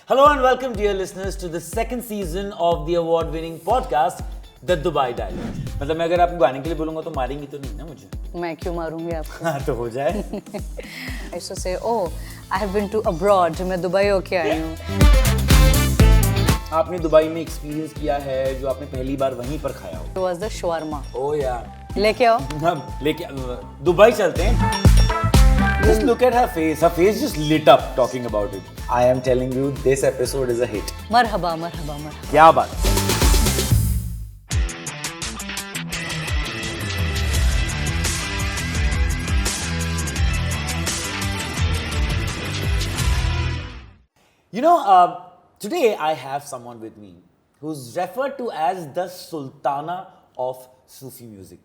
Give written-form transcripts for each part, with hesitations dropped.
Hello and welcome, dear listeners, to the second season of the award-winning podcast, The Dubai Dialogue. मतलब मैं अगर आपको गाने के लिए बोलूँगा तो मारेंगी तो नहीं ना मुझे? मैं क्यों मारूंगी आपको? हाँ तो हो जाए. I used to say, oh, I have been to abroad. मैं दुबई होके आई हूँ. आपने दुबई में एक्सपीरियंस किया है जो आपने पहली बार वहीं पर खाया हो? It was the shawarma. Oh yeah. लेके आओ. हम लेके दुबई चलते हैं. Just look at her face. Her face just lit up talking about it. I am telling you, this episode is a hit. मरहबा, मरहबा, मरहबा. क्या बात? You know, today I have someone with me who's referred to as the Sultana of Sufi music.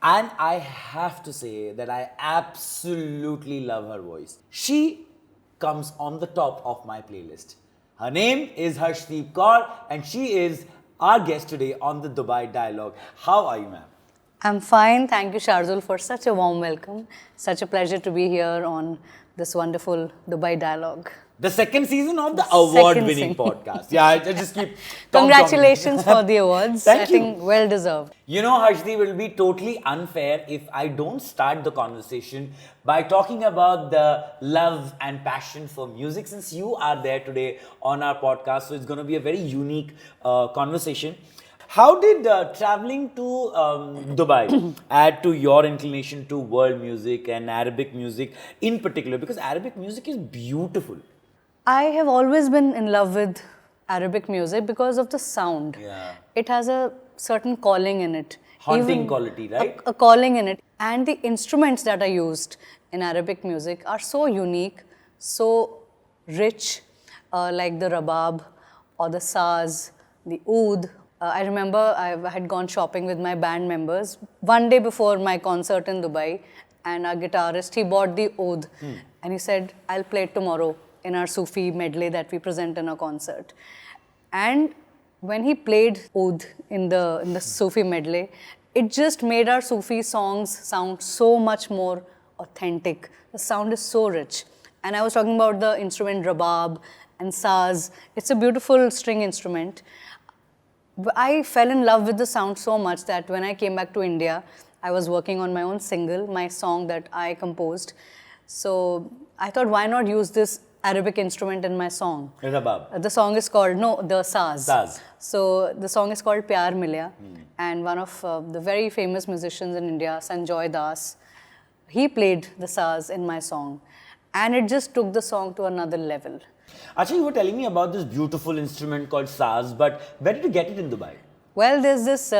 And I have to say that I absolutely love her voice. She comes on the top of my playlist. Her name is Harshdeep Kaur and she is our guest today on the Dubai Dialogue. How are you, ma'am? I'm fine. Thank you, Shardul, for such a warm welcome. Such a pleasure to be here on this wonderful Dubai Dialogue. The second season of the award-winning podcast. Yeah, I just keep... Congratulations for the awards. Thank you. I think well deserved. You know, Harshdeep, it will be totally unfair if I don't start the conversation by talking about the love and passion for music, since you are there today on our podcast. So it's going to be a very unique conversation. How did traveling to Dubai add to your inclination to world music and Arabic music in particular? Because Arabic music is beautiful. I have always been in love with Arabic music because of the sound. Yeah. It has a certain calling in it. Haunting quality, right? A calling in it. And the instruments that are used in Arabic music are so unique, so rich, like the rabab or the saz, the oud. I remember I had gone shopping with my band members one day before my concert in Dubai, and our guitarist, he bought the oud and he said, I'll play it tomorrow in our Sufi medley that we present in our concert. And when he played oud in the Sufi medley, it just made our Sufi songs sound so much more authentic. The sound is so rich. And I was talking about the instrument rabab and saz. It's a beautiful string instrument. I fell in love with the sound so much that when I came back to India, I was working on my own single, my song that I composed. So I thought, why not use this Arabic instrument in my song? Rabab. The song is called, the saz. Saz. So the song is called Pyar Milya. And one of the very famous musicians in India, Sanjoy Das, he played the saz in my song. And it just took the song to another level. Actually, you were telling me about this beautiful instrument called saz, but where did you get it in Dubai? Well, there's this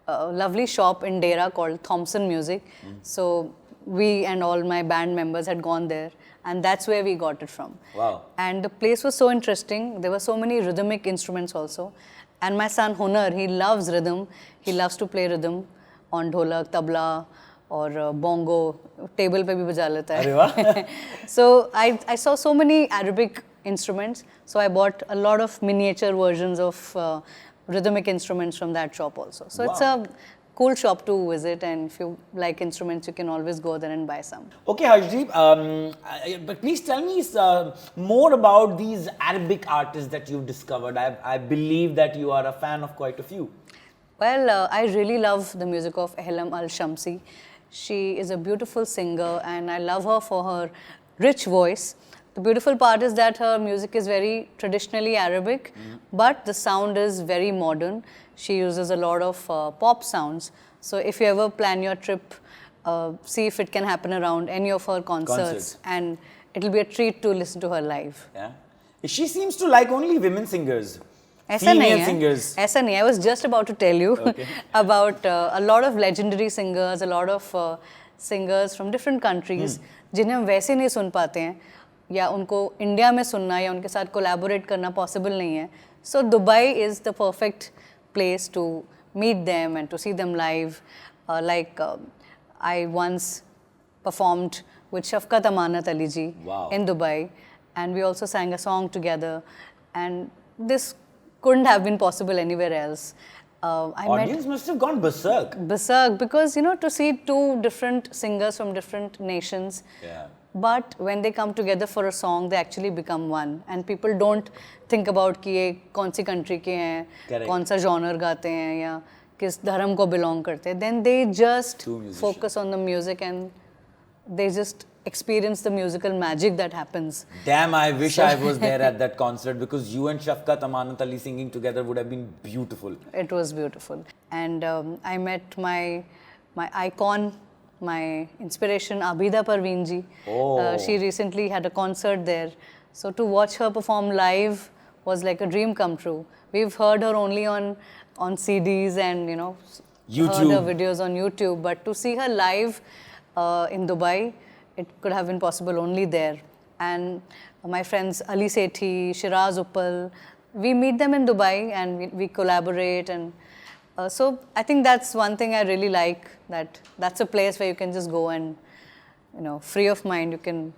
lovely shop in Dera called Thompson Music. So we and all my band members had gone there, and that's where we got it from. Wow. And the place was so interesting. There were so many rhythmic instruments also. And my son Hunar, he loves rhythm. He loves to play rhythm on dholak, tabla, or bongo. Table pe bhi baja leta hai. Arey wah. So I saw so many Arabic instruments. So I bought a lot of miniature versions of rhythmic instruments from that shop also. So Wow. It's a cool shop to visit, and if you like instruments, you can always go there and buy some. Okay, Harshdeep, but please tell me more about these Arabic artists that you've discovered. I believe that you are a fan of quite a few. Well, I really love the music of Ehlam Al-Shamsi. She is a beautiful singer, and I love her for her rich voice. The beautiful part is that her music is very traditionally Arabic, but the sound is very modern. She uses a lot of pop sounds. So if you ever plan your trip, see if it can happen around any of her concerts. And it'll be a treat to listen to her live. Yeah. She seems to like only women singers. ऐसा नहीं Female है. singers. ऐसा नहीं. I was just about to tell you about a lot of legendary singers, a lot of singers from different countries, जिन्हें हम वैसे नहीं सुन पाते हैं, या उनको इंडिया में सुनना या उनके साथ कोलैबोरेट करना पॉसिबल नहीं है. So Dubai is the perfect place to meet them and to see them live. I once performed with Shafqat Amanat Ali ji in Dubai, and we also sang a song together, and this couldn't have been possible anywhere else. Audience must have gone berserk. Berserk, because to see two different singers from different nations, but when they come together for a song, they actually become one. And people don't think about कि ये कौन सी country के हैं, Correct. कौन सा genre गाते हैं या किस धर्म को belong करते हैं. Then they just Two musicians. focus on the music and they just experience the musical magic that happens. Damn, I wish I was there at that concert because you and Shafqat Amanat Ali singing together would have been beautiful. It was beautiful. And I met my icon, my inspiration, Abida Parveen ji. Oh. She recently had a concert there. So to watch her perform live was like a dream come true. We've heard her only on CDs and, YouTube. heard her videos on YouTube. But to see her live in Dubai, it could have been possible only there. And my friends Ali Sethi, Shiraz Uppal, we meet them in Dubai and we collaborate. And so I think that's one thing I really like, that's a place where you can just go and, free of mind, you can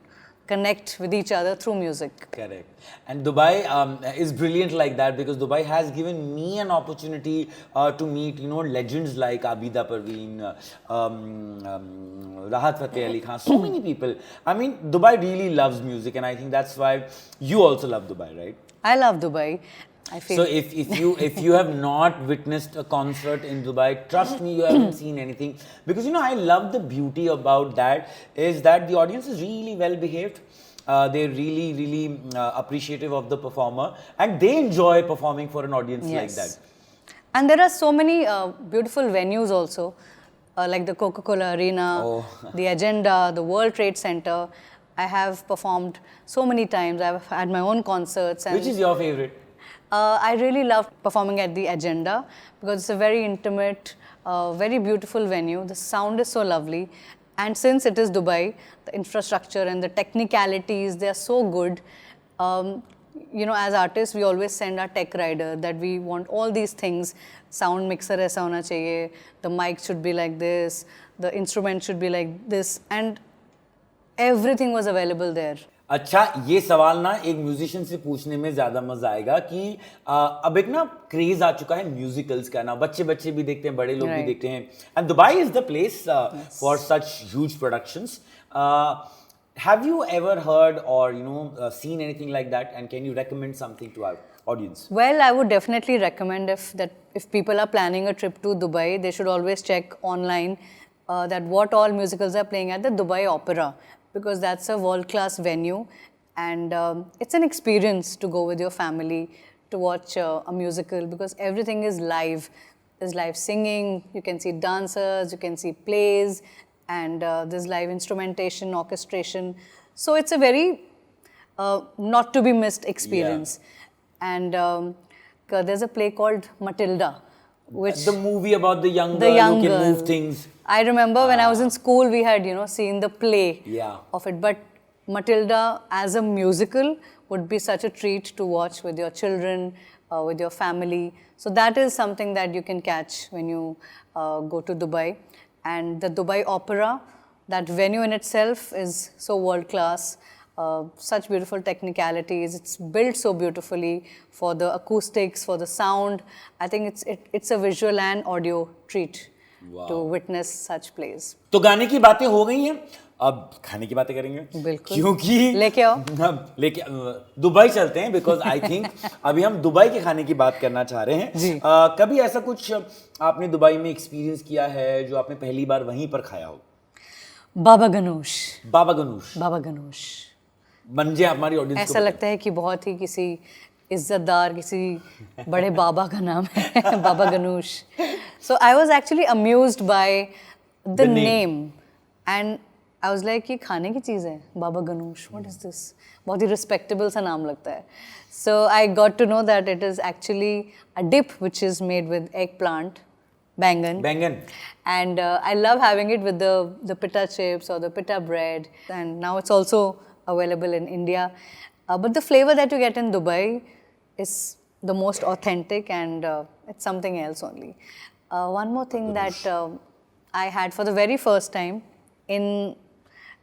connect with each other through music. Correct. And Dubai is brilliant like that because Dubai has given me an opportunity to meet, legends like Abida Parveen, Rahat Fateh Ali Khan, so many people. I mean, Dubai really loves music and I think that's why you also love Dubai, right? I love Dubai. I feel So if you have not witnessed a concert in Dubai, trust me, you haven't seen anything. Because I love the beauty about that is that the audience is really well behaved. They're really, really appreciative of the performer and they enjoy performing for an audience like that. And there are so many beautiful venues also, like the Coca-Cola Arena, the Agenda, the World Trade Center. I have performed so many times. I've had my own concerts. And Which is your favorite? I really love performing at the Agenda because it's a very intimate, very beautiful venue. The sound is so lovely. And since it is Dubai, the infrastructure and the technicalities, they are so good. As artists, we always send our tech rider that we want all these things. Sound mixer aisa hona chahiye, the mic should be like this, the instrument should be like this, and everything was available there. अच्छा, ये सवाल ना एक musician से पूछने में ज्यादा मजा आएगा कि अब एक ना क्रेज आ चुका है म्यूजिकल्स का ना, बच्चे भी देखते हैं, बड़े लोग भी देखते हैं, and Dubai is the place for such huge productions. Have you ever heard or seen anything like that, and can you recommend something to our audience? Well, I would definitely recommend if people are planning a trip to Dubai, they should always check online that what all musicals are playing at the Dubai Opera, because that's a world-class venue and it's an experience to go with your family to watch a musical because everything is live. There's live singing, you can see dancers, you can see plays, and there's live instrumentation, orchestration. So it's a very not to be missed experience. Yeah. And there's a play called Matilda, which the movie about the young girl who can move things. I remember when I was in school, we had seen the play of it. But Matilda as a musical would be such a treat to watch with your children, with your family. So that is something that you can catch when you go to Dubai. And the Dubai Opera, that venue in itself is so world class. Such beautiful technicalities. It's built so beautifully for the acoustics, for the sound. I think it's a visual and audio treat to witness such plays. तो गाने की बातें हो गई हैं, अब खाने की बातें करेंगे. बिल्कुल. क्योंकि लेके आओ. दुबई चलते हैं because I think अभी हम दुबई के खाने की बात करना चाह रहे हैं. कभी ऐसा कुछ आपने दुबई में एक्सपीरियंस किया है जो आपने पहली बार वहीं पर खाया हो? बाबा गनूश. बाबा गनूश. बाबा गनूश. मंजे हमारी ऑडियंस को ऐसा लगता है कि बहुत ही किसी इज्जतदार किसी बड़े बाबा का नाम है बाबा गनूश. So I was actually amused by the name and I was like ये खाने की चीज़ है बाबा गनूश. What is this? बहुत ही respectable सा नाम लगता है. So I got to know that it is actually a dip which is made with eggplant, bangan. And I love having it with the pita chips or the pita bread. And now it's also available in India. But the flavor that you get in Dubai is the most authentic and it's something else only. One more thing that I had for the very first time in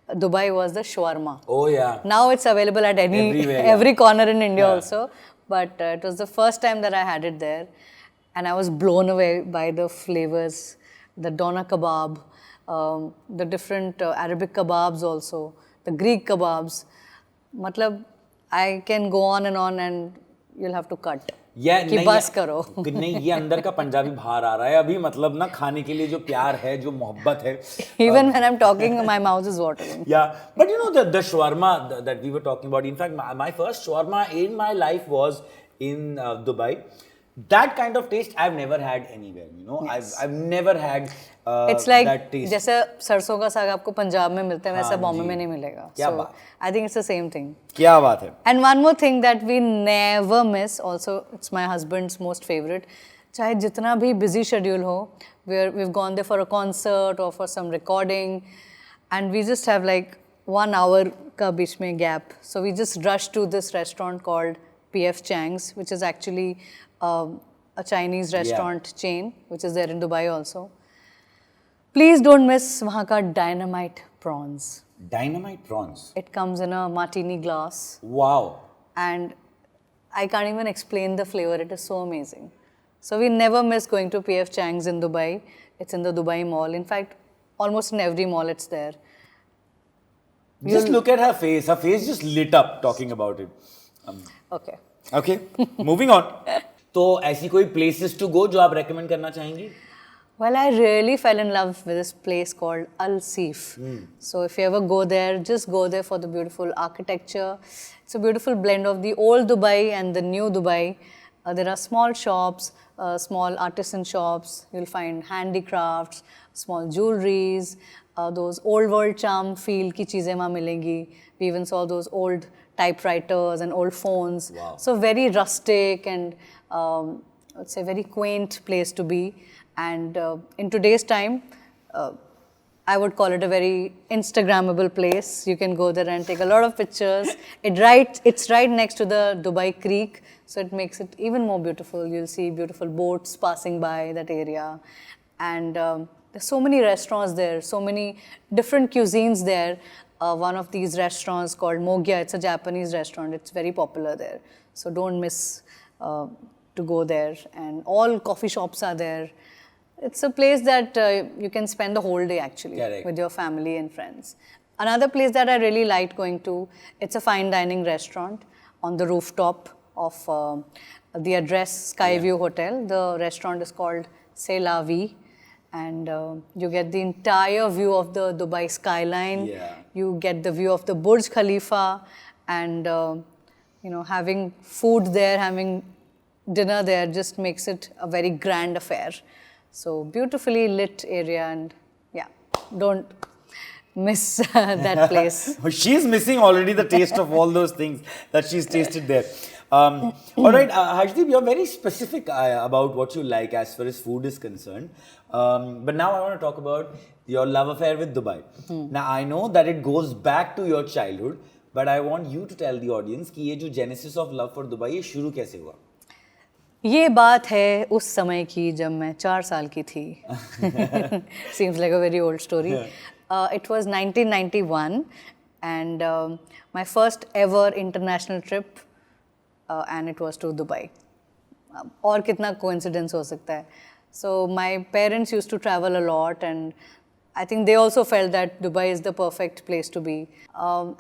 Dubai was the shawarma. Oh yeah. Now it's available at every corner in India also. But it was the first time that I had it there. And I was blown away by the flavors, the doner kebab, the different Arabic kebabs also, the the Greek kebabs. Matlab, I can go on and you'll have to cut. कि बस करो. नहीं, ये अंदर का पंजाबी बाहर आ रहा है अभी, मतलब ना खाने के लिए जो प्यार है, जो मोहब्बत है. Even when I'm talking, my mouth is watering. Yeah, but you know the shawarma that we were talking about. In fact, my first shawarma in my life was in Dubai. That kind of taste I've never had anywhere. You know, Yes. I've never had It's like that taste. जैसे सरसों का साग आपको पंजाब में मिलता है वैसा बॉम्बे में नहीं मिलेगा. क्या So बात. I think it's the same thing. क्या बात है. And one more thing that we never miss, also it's my husband's most favorite. चाहे जितना भी busy schedule हो, we've gone there for a concert or for some recording, and we just have like 1 hour का बीच में gap. So we just rush to this restaurant called PF Chang's, which is actually a Chinese restaurant chain, which is there in Dubai also. Please don't miss वहाँ का dynamite prawns. Dynamite prawns. It comes in a martini glass. Wow. And I can't even explain the flavor. It is so amazing. So we never miss going to PF Chang's in Dubai. It's in the Dubai Mall. In fact, almost in every mall it's there. Just look at her face. Her face just lit up talking about it. Okay. Okay, moving on. तो ऐसी कोई places to go जो आप recommend करना चाहेंगी? Well, I really fell in love with this place called Al Seef. So if you ever go there, just go there for the beautiful architecture. It's a beautiful blend of the old Dubai and the new Dubai. There are small shops, small artisan shops. You'll find handicrafts, small jewelries, those old world charm feel की चीज़ें वहाँ मिलेंगी. We even saw those old typewriters and old phones. Wow. So very rustic and let's say very quaint place to be. And in today's time, I would call it a very Instagrammable place. You can go there and take a lot of pictures. It's right next to the Dubai Creek, so it makes it even more beautiful. You'll see beautiful boats passing by that area. And there's so many restaurants there, so many different cuisines there. One of these restaurants called Mogya, it's a Japanese restaurant. It's very popular there. So don't miss to go there. And all coffee shops are there. It's a place that you can spend the whole day actually. Correct. With your family and friends. Another place that I really liked going to, it's a fine dining restaurant on the rooftop of the Address Skyview Hotel. The restaurant is called C'est La Vie. And you get the entire view of the Dubai Skyline. Yeah. You get the view of the Burj Khalifa. And you know, having food there, having dinner there just makes it a very grand affair. So beautifully lit area, and yeah, don't miss that place. She's missing already the taste of all those things that she's tasted there. All right, Harshdeep, you're very specific about what you like as far as food is concerned. But now I want to talk about your love affair with Dubai. Now I know that it goes back to your childhood, but I want you to tell the audience कि ये जो genesis of love for Dubai ये शुरू कैसे हुआ? ये बात है उस समय की जब मैं 4 साल की थी. Seems like a very old story. It was 1991 and my first ever international trip and it was to Dubai. और कितना coincidence हो सकता है. So my parents used to travel a lot and I think they also felt that Dubai is the perfect place to be.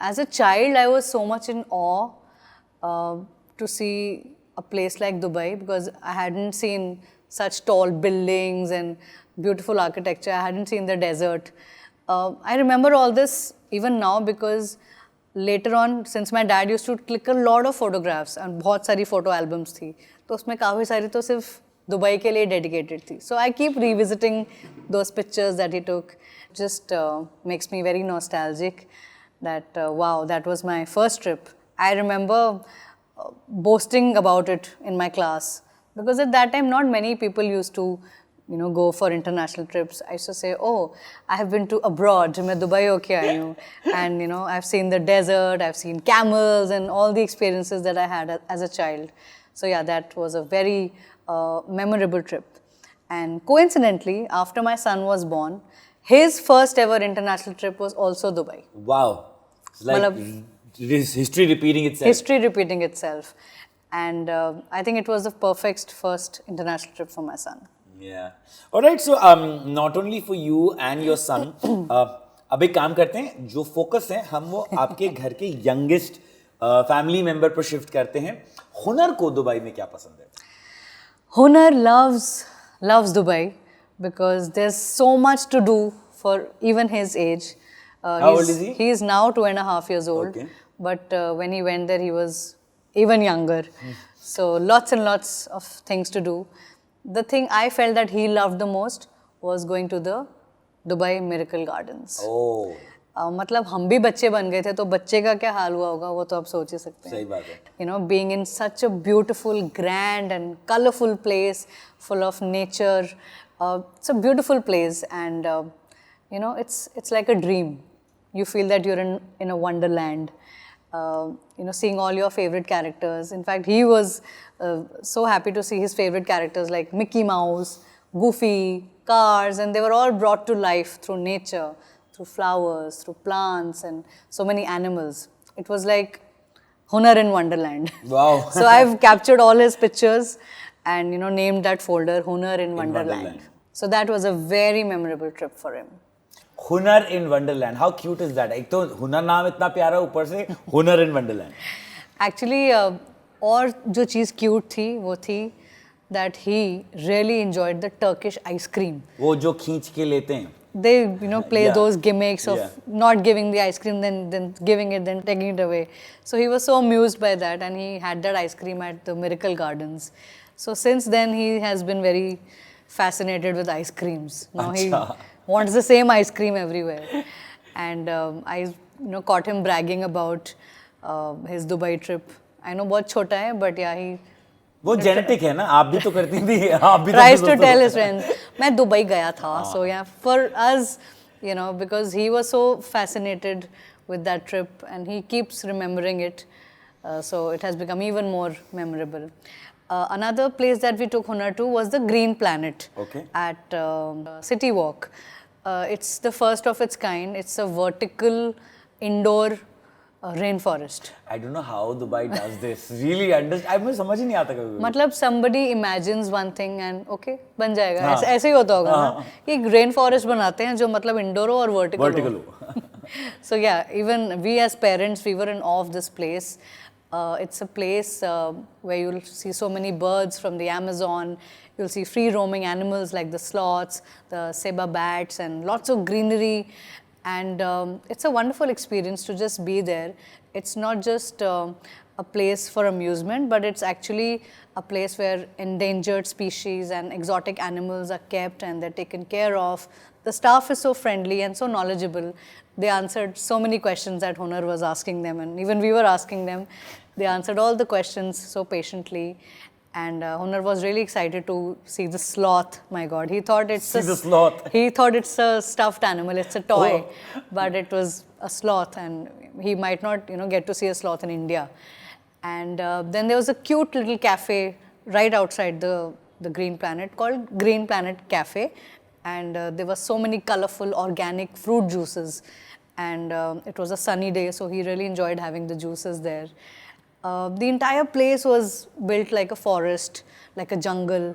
As a child, I was so much in awe to see a place like Dubai because I hadn't seen such tall buildings and beautiful architecture. I hadn't seen the desert. I remember all this even now because later on, since my dad used to click a lot of photographs and बहुत सारी photo albums थी, तो उसमें काफ़ी सारी तो सिर्फ Dubai के लिए dedicated थी. So I keep revisiting those pictures that he took. Just makes me very nostalgic that wow, that was my first trip. I remember boasting about it in my class because at that time not many people used to go for international trips. I used to say, oh, I have been to abroad, मैं Dubai होके आई हूँ, and I've seen the desert, I've seen camels and all the experiences that I had as a child. So yeah, that was a very memorable trip. And coincidentally, after my son was born, his first ever international trip was also Dubai. Wow, it's like history repeating itself. History repeating itself. And I think it was the perfect first international trip for my son. Yeah. All right. So, not only for you and your son, अब एक काम करते हैं, जो focus है हम वो आपके घर के यंगेस्ट फैमिली मेंबर पर शिफ्ट करते हैं. हुनर को दुबई में क्या पसंद है? Hunar loves Dubai because there's so much to do for even his age. How old is he? He is now 2.5 years old. Okay. But when he went there, he was even younger. So lots and lots of things to do. The thing I felt that he loved the most was going to the Dubai Miracle Gardens. Oh. मतलब हम भी बच्चे बन गए थे तो बच्चे का क्या हाल हुआ होगा वो तो आप सोच ही सकते हैं. सही बात है. You know, being in such a beautiful, grand and colorful place full of nature. It's a beautiful place and you know, it's like a dream. You feel that you're in a wonderland. You know, seeing all your favorite characters. In fact, he was so happy to see his favorite characters like Mickey Mouse, Goofy, Cars, and they were all brought to life through nature, through flowers, through plants, and so many animals. It was like Hunar in Wonderland. Wow. So I've captured all his pictures and, you know, named that folder Hunar in Wonderland. So that was a very memorable trip for him. हुनर in Wonderland, how cute is that. एक तो हुनर नाम इतना प्यारा, ऊपर से हुनर इन वंडरलैंड. एक्चुअली और जो चीज़ क्यूट थी वो थी that he really enjoyed the Turkish ice cream. वो जो खींच के लेते हैं. They, you know, play those gimmicks of Yeah. not giving the ice cream, then giving it, then taking it away. So he was so amused by that, and he had that ice cream at the Miracle Gardens. So since then he has been very fascinated with ice creams. Now he wants the same ice cream everywhere. And I, you know, caught him bragging about his Dubai trip. I know बहुत छोटा है, but yeah, he वो genetic है ना, आप भी तो करती थी. आप भी tries to tell his friends मैं दुबई गया था. So yeah, for us, you know, because he was so fascinated with that trip and he keeps remembering it, so it has become even more memorable. Another place that we took Hunar to was the Green Planet. Okay. At City Walk. It's the first of its kind. It's a vertical indoor rainforest. I don't know how Dubai does this. Really understand. मुझे समझ ही नहीं आता कभी. मतलब somebody imagines one thing and okay बन जाएगा. ऐसे ही होता होगा ना कि रेन फॉरेस्ट बनाते हैं जो मतलब इंडोर हो और वर्टिकल हो. So yeah, even we as parents, we were in awe of this place. It's a place where you'll see so many birds from the Amazon. You'll see free roaming animals like the sloths, the Seba bats, and lots of greenery. And it's a wonderful experience to just be there. It's not just a place for amusement, but it's actually a place where endangered species and exotic animals are kept and they're taken care of. The staff is so friendly and so knowledgeable. They answered so many questions that Hunar was asking them, and even we were asking them. They answered all the questions so patiently. And Hunar was really excited to see the sloth. My God, he thought it's See the sloth. He thought it's a stuffed animal. It's a toy, but it was a sloth, and he might not, you know, get to see a sloth in India. And then there was a cute little cafe right outside the Green Planet called Green Planet Cafe, and there were so many colorful organic fruit juices. And it was a sunny day, so he really enjoyed having the juices there. The entire place was built like a forest, like a jungle,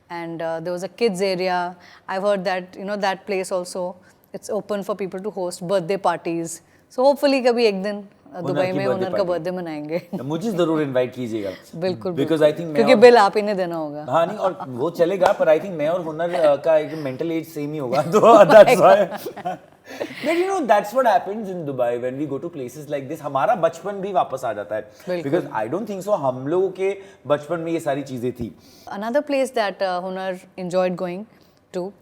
and there was a kids area. I've heard that, you know, that place also, it's open for people to host birthday parties. So hopefully कभी एक दिन Dubai में हुनर का birthday मनाएंगे. मुझे जरूर invite कीजिएगा. बिल्कुल. Because I think क्योंकि बिल आप ही ने देना होगा. हाँ नहीं, और वो चलेगा, पर I think मैं और हुनर का एक मेंटल एज सेम ही होगा. तो that's why. But you know, that's what happens in Dubai when we go to places like this. हमारा बचपन भी वापस आ जाता है. Because I don't think so हम लोगों के बचपन में ये सारी चीजें थी. Another place that Hunar enjoyed going to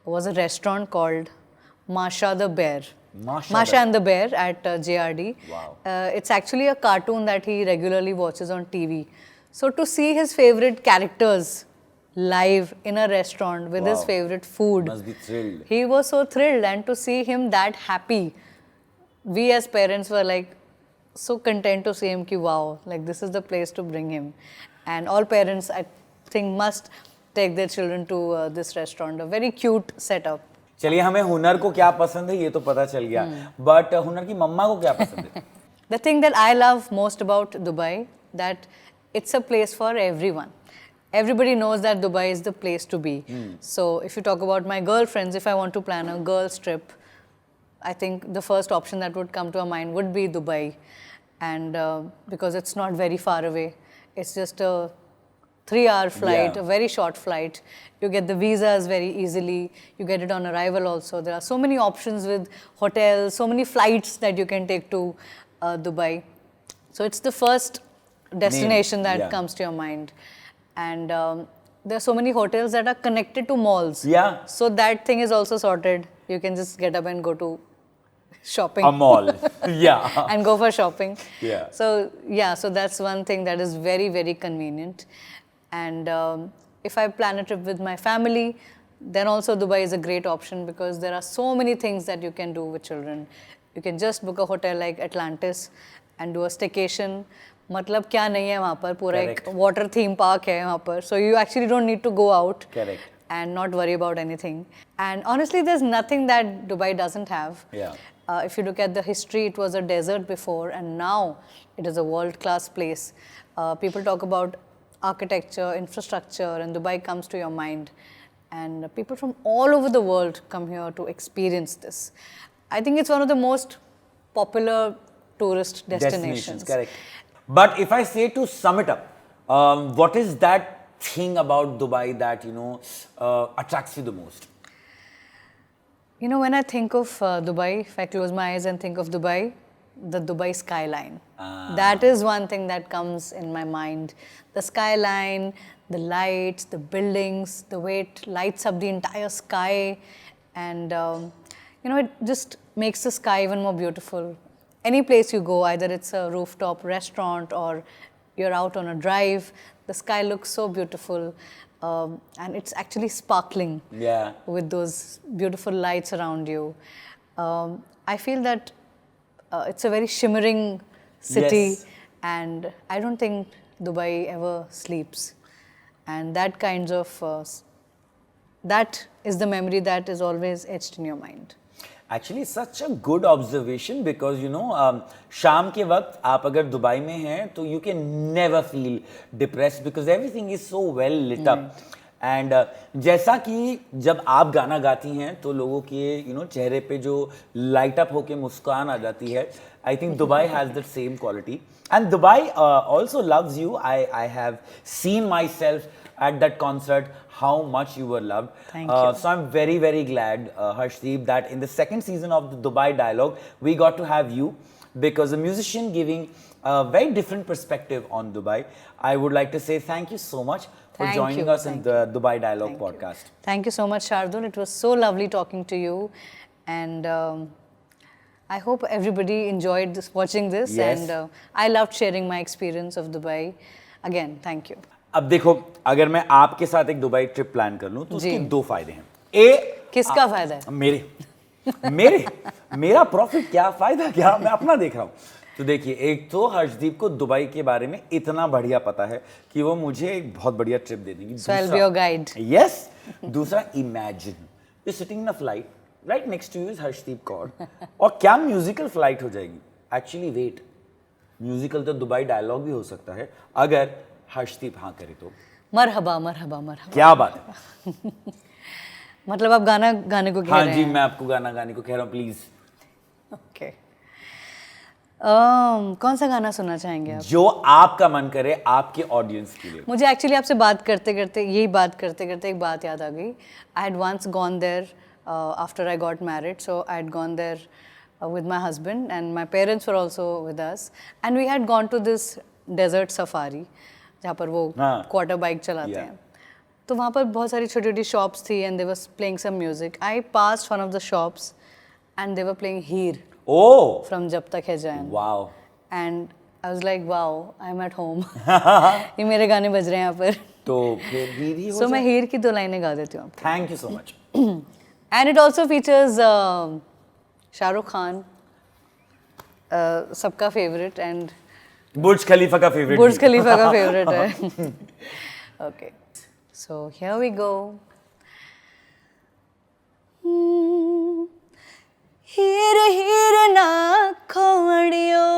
was a restaurant called Masha the Bear. Masha and the Bear at JRD. Wow. It's actually a cartoon that he regularly watches on TV. So to see his favorite characters live in a restaurant with his favorite food. Must be thrilled. He was so thrilled, and to see him that happy, we as parents were like so content to see him ki wow, like this is the place to bring him. And all parents, I think, must take their children to this restaurant. A very cute setup. चलिए, हमें हुनर को क्या पसंद है ये तो पता चल गया, बट हुनर की मम्मा को क्या पसंद है? The thing that I love most about Dubai, that it's a place for everyone. Everybody knows that Dubai is the place to be. So if you talk about my girlfriends, if I want to plan a girls trip, I think the first option that would come to our mind would be Dubai. And because it's not very far away, it's just a 3-hour flight, Yeah. a very short flight. You get the visas very easily. You get it on arrival also. There are so many options with hotels, so many flights that you can take to Dubai. So it's the first destination that yeah. comes to your mind. And there are so many hotels that are connected to malls. Yeah. So that thing is also sorted. You can just get up and go to shopping. A mall. Yeah. And go for shopping. Yeah. So that's one thing that is very, very convenient. And if I plan a trip with my family, then also Dubai is a great option because there are so many things that you can do with children. You can just book a hotel like Atlantis and do a staycation. मतलब क्या नहीं है वहाँ पर पूरा एक water theme park है वहाँ पर. So you actually don't need to go out. Correct. And not worry about anything. And honestly, there's nothing that Dubai doesn't have. Yeah. If you look at the history, it was a desert before, and now it is a world-class place. People talk about architecture, infrastructure, and Dubai comes to your mind. And people from all over the world come here to experience this. I think it's one of the most popular tourist destinations. Correct. But if I say to sum it up, what is that thing about Dubai that, attracts you the most? You know, when I think of Dubai, if I close my eyes and think of Dubai, the Dubai Skyline. That is one thing that comes in my mind. The skyline, the lights, the buildings, the way it lights up the entire sky. And, it just makes the sky even more beautiful. Any place you go, either it's a rooftop restaurant or you're out on a drive, the sky looks so beautiful. And it's actually sparkling with those beautiful lights around you. I feel that it's a very shimmering city, and I don't think Dubai ever sleeps. And that kinds of, that is the memory that is always etched in your mind. Actually, such a good observation because शाम के वक्त आप अगर Dubai में हैं तो you can never feel depressed because everything is so well lit up. And जैसा कि जब आप गाना गाती हैं तो लोगों के चेहरे पे जो light up होके मुस्कान आ जाती है, I think Dubai has that same quality. And Dubai also loves you. I have seen myself at that concert how much you were loved. Thank you. So I'm very, very glad, Harshdeep, that in the second season of the Dubai Dialogue, we got to have you because a musician giving a very different perspective on Dubai. I would like to say thank you so much for joining us in the Dubai Dialogue podcast. Thank you so much, Shardul. It was so lovely talking to you. And I hope everybody enjoyed watching this. Yes. And I loved sharing my experience of Dubai. Again, thank you. अब देखो, अगर मैं आपके साथ एक Dubai trip plan कर लूं तो उसके दो फायदे हैं. ए, किसका फायदा है? मेरा प्रॉफिट क्या, फायदा क्या, मैं अपना देख रहा हूं. तो देखिए, एक तो हर्षदीप को दुबई के बारे में इतना बढ़िया पता है कि वो मुझे एक बहुत बढ़िया ट्रिप दे देंगी. So I'll be your guide. Yes. दूसरा, imagine you're sitting in a flight, right next to you is Harshdeep Kaur. और क्या म्यूजिकल फ्लाइट हो जाएगी. एक्चुअली वेट, म्यूजिकल तो दुबई डायलॉग भी हो सकता है अगर हर्षदीप हाँ करे तो. मरहबा मरहबा मरहबा. क्या बात है. मतलब आप गाना गाने को कह रहे हैं? हाँ जी, मैं आपको गाना गाने को कह रहा हूँ, प्लीज. ओके. कौन सा गाना सुनना चाहेंगे आप? जो आपका मन करे आपके ऑडियंस के लिए. मुझे एक्चुअली आपसे बात करते करते एक बात याद आ गई. I had once gone there after I got married, so I had gone there with my husband and my parents were also with us, and we had gone to this desert safari जहाँ पर वो quarter bike चलाते हैं. तो वहाँ पर बहुत सारी छोटी छोटी शॉप्स थी and they were playing some music. I passed one of the shops and they were playing Heer from जब तक है जान. Wow. And I was like, wow, I'm at home. ये मेरे गाने बज रहे हैं यहाँ पर. तो फिर हीर ही हो. So मैं हीर की 2 लाइनें गा देती हूँ. Thank you so much. And it also features Shahrukh Khan, सबका फेवरेट, एंड बुर्ज खलीफा का फेवरेट. बुर्ज खलीफा का फेवरेट है. Okay, so here we go. हीर हीर ना खोड़ियो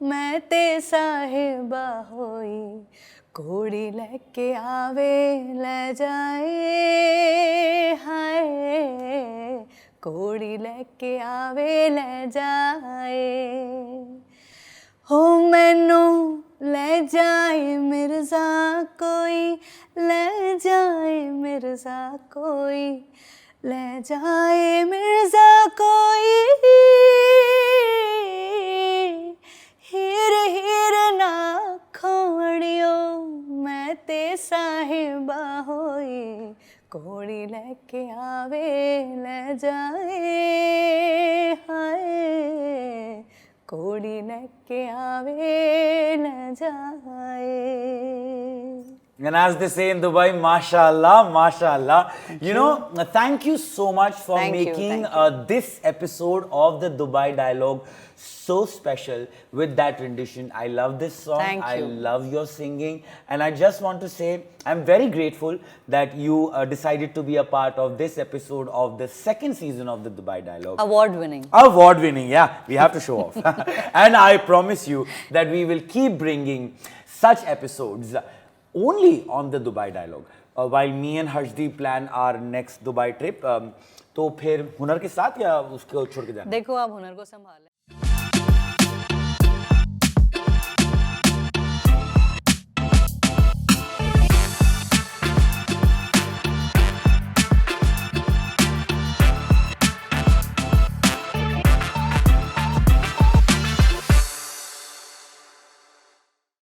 मैं ते साहिबा होई, घोड़ी लेके आवे ले जाए, हाय कोड़ी लेके आवे ले जाए हो मैनू ले जाए मिर्जा कोई ले जाए मिर्जा कोई ले जाए मिर्जा कोई हीर हीर ना खोड़ियो मैं ते साहिबा होई कोड़ी लेके आवे ले जाए हाय कोड़ी लेके आवे ले जाए. And as they say in Dubai, mashallah, mashallah. You know, thank you so much for making this episode of the Dubai Dialogue so special with that rendition. I love this song. I love your singing. And I just want to say, I'm very grateful that you decided to be a part of this episode of the second season of the Dubai Dialogue. Award winning. Award winning, yeah. We have to show off. And I promise you that we will keep bringing such episodes only on the Dubai Dialogue. While me and Harshdeep plan our next Dubai trip, तो फिर हुनर के साथ या उसको छोड़ के जाना? देखो आप हुनर को संभालें.